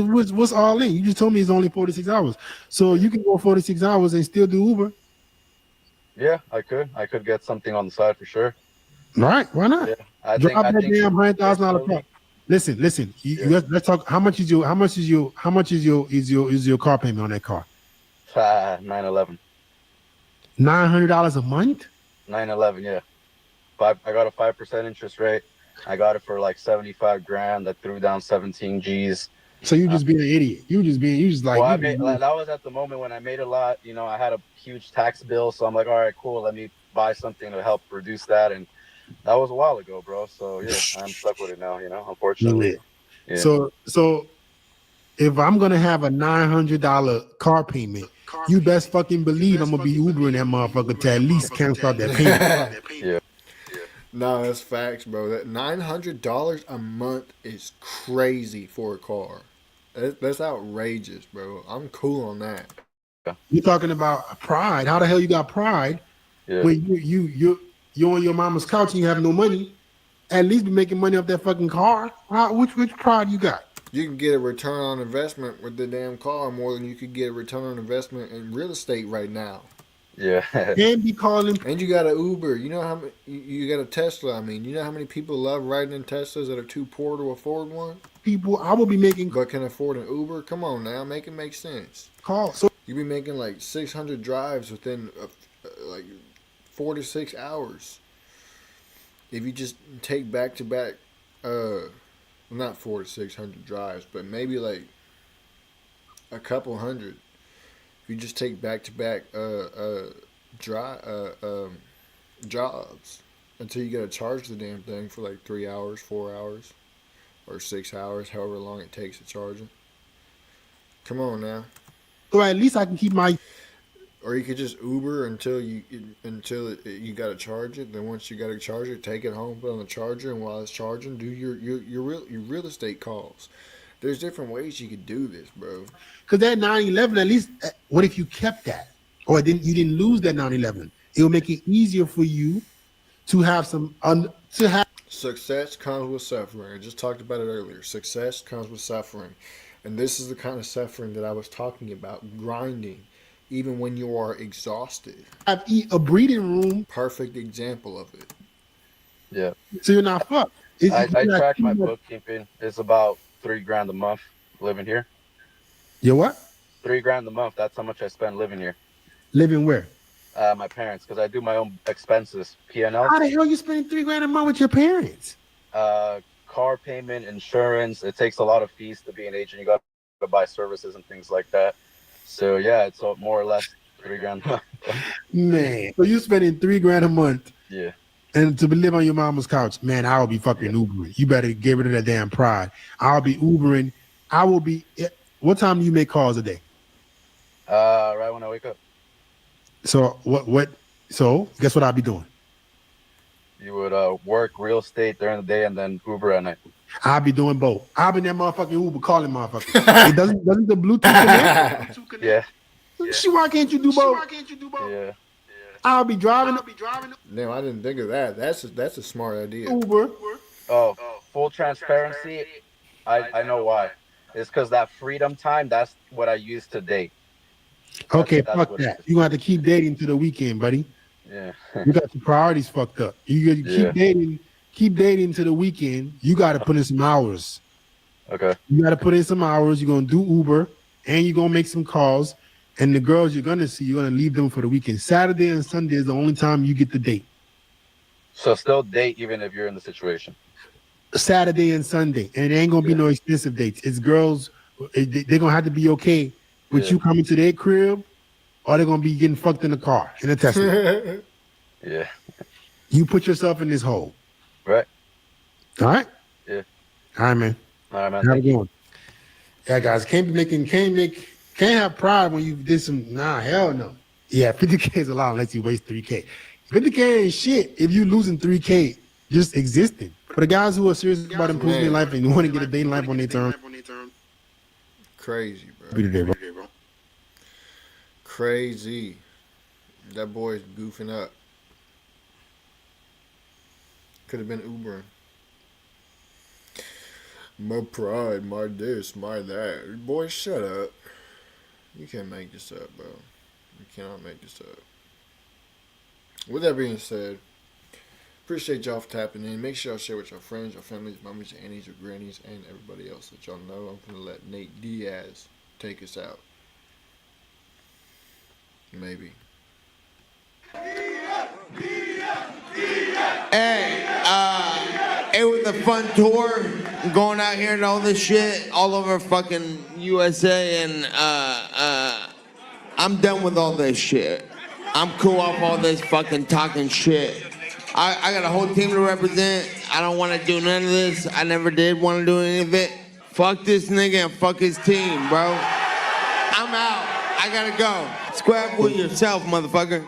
what's all in? You just told me it's only 46 hours, so you can go 46 hours and still do Uber. Yeah, I could get something on the side for sure. All right, why not? Yeah, Drop that damn $100,000 car. Listen. Let's talk. How much is your car payment on that car? 911. $900 a month? 911, yeah. I got a 5% interest rate. I got it for like 75 grand. I threw down 17 G's. So you just being an idiot. You just like, Well, that was at the moment when I made a lot. You know, I had a huge tax bill, so I'm like, all right, cool. Let me buy something to help reduce that, and that was a while ago, bro. So yeah, I'm stuck with it now. You know, unfortunately. Yeah. So if I'm gonna have a $900 car payment, you best fucking believe I'm gonna be Ubering that motherfucker to at least cancel out that payment. Yeah. No, that's facts, bro. That $900 a month is crazy for a car. That's outrageous, bro. I'm cool on that. You're talking about pride. How the hell you got pride when you're on your mama's couch and you have no money? At least be making money off that fucking car. Which pride you got? You can get a return on investment with the damn car more than you could get a return on investment in real estate right now. Yeah. And be calling. And you got an Uber. You know how many, you got a Tesla. I mean, you know how many people love riding in Teslas that are too poor to afford one? People, I will be making, but can afford an Uber. Come on now, make it make sense. Call. So you be making like 600 drives within like 4 to 6 hours. If you just take back to back, not 4 to 600 drives, but maybe like a couple hundred. If you just take back to back jobs until you gotta charge the damn thing for like 3 hours, 4 hours, or 6 hours, however long it takes to charge it. Come on now. So at least I can keep my. Or you could just Uber until you gotta charge it. Then once you gotta charge it, take it home, put it on the charger, and while it's charging, do your real estate calls. There's different ways you could do this, bro. Because that 911, at least, what if you kept that, or you didn't lose that 911? It will make it easier for you to have some Success comes with suffering. I just talked about it earlier. Success comes with suffering, and this is the kind of suffering that I was talking about. Grinding. Even when you are exhausted. Have a breathing room. Perfect example of it. Yeah. So you're not fucked. I track my bookkeeping. It's about $3 grand a month living here. You what? $3 grand a month. That's how much I spend living here. Living where? My parents, because I do my own expenses. P&L. How the hell are you spending $3 grand a month with your parents? Car payment, insurance. It takes a lot of fees to be an agent. You got to buy services and things like that. So yeah, it's more or less $3 grand a month. Man, so you spending $3 grand a month? Yeah. And to live on your mama's couch, man, I will be fucking Ubering. You better get rid of that damn pride. I'll be Ubering. I will be. What time do you make calls a day? Right when I wake up. So what? So guess what I'll be doing? You would work real estate during the day and then Uber at night. I'll be doing both. I'll be in that motherfucking Uber calling motherfucker. It doesn't the Bluetooth connect? Yeah. Why can't you do both? Yeah. I'll be driving. Damn, I didn't think of that. That's a smart idea. Uber. Oh, full transparency. I know why. It's because that freedom time. That's what I use to date. Okay, fuck that. You're gonna have to keep dating to the weekend, buddy. Yeah. You got your priorities fucked up. You keep dating to the weekend. You got to put in some hours. Okay. You got to put in some hours. You're gonna do Uber, and you're gonna make some calls. And the girls you're gonna see, you're gonna leave them for the weekend. Saturday and Sunday is the only time you get to date. So still date even if you're in the situation. Saturday and Sunday, and it ain't gonna be no expensive dates. It's girls. They're gonna have to be okay with you coming to their crib, or they're gonna be getting fucked in the car in a Tesla. Yeah. You put yourself in this hole. Right. All right. Yeah. All right, man. All right, man. How you doing? Yeah, guys, can't have pride when you did some. Nah, hell no. Yeah, 50K is a lot unless you waste 3K. 50K ain't shit if you losing 3K just existing. For the guys who are serious about improving their life and want to get a day in life on their terms. Crazy, bro. Be today, bro. Crazy. That boy's goofing up. Could have been Ubering. My pride, my this, my that. Boy, shut up. You can't make this up, bro. You cannot make this up. With that being said, appreciate y'all for tapping in. Make sure y'all share with your friends, your families, mommies, your aunties, your grannies, and everybody else that y'all know. I'm going to let Nate Diaz take us out. Maybe. Hey, it was a fun tour. Going out here and all this shit all over fucking USA, and I'm done with all this shit. I'm cool off all this fucking talking shit. I got a whole team to represent. I don't want to do none of this. I never did want to do any of it. Fuck this nigga and fuck his team, bro. I'm out. I gotta go. Square up with yourself, motherfucker.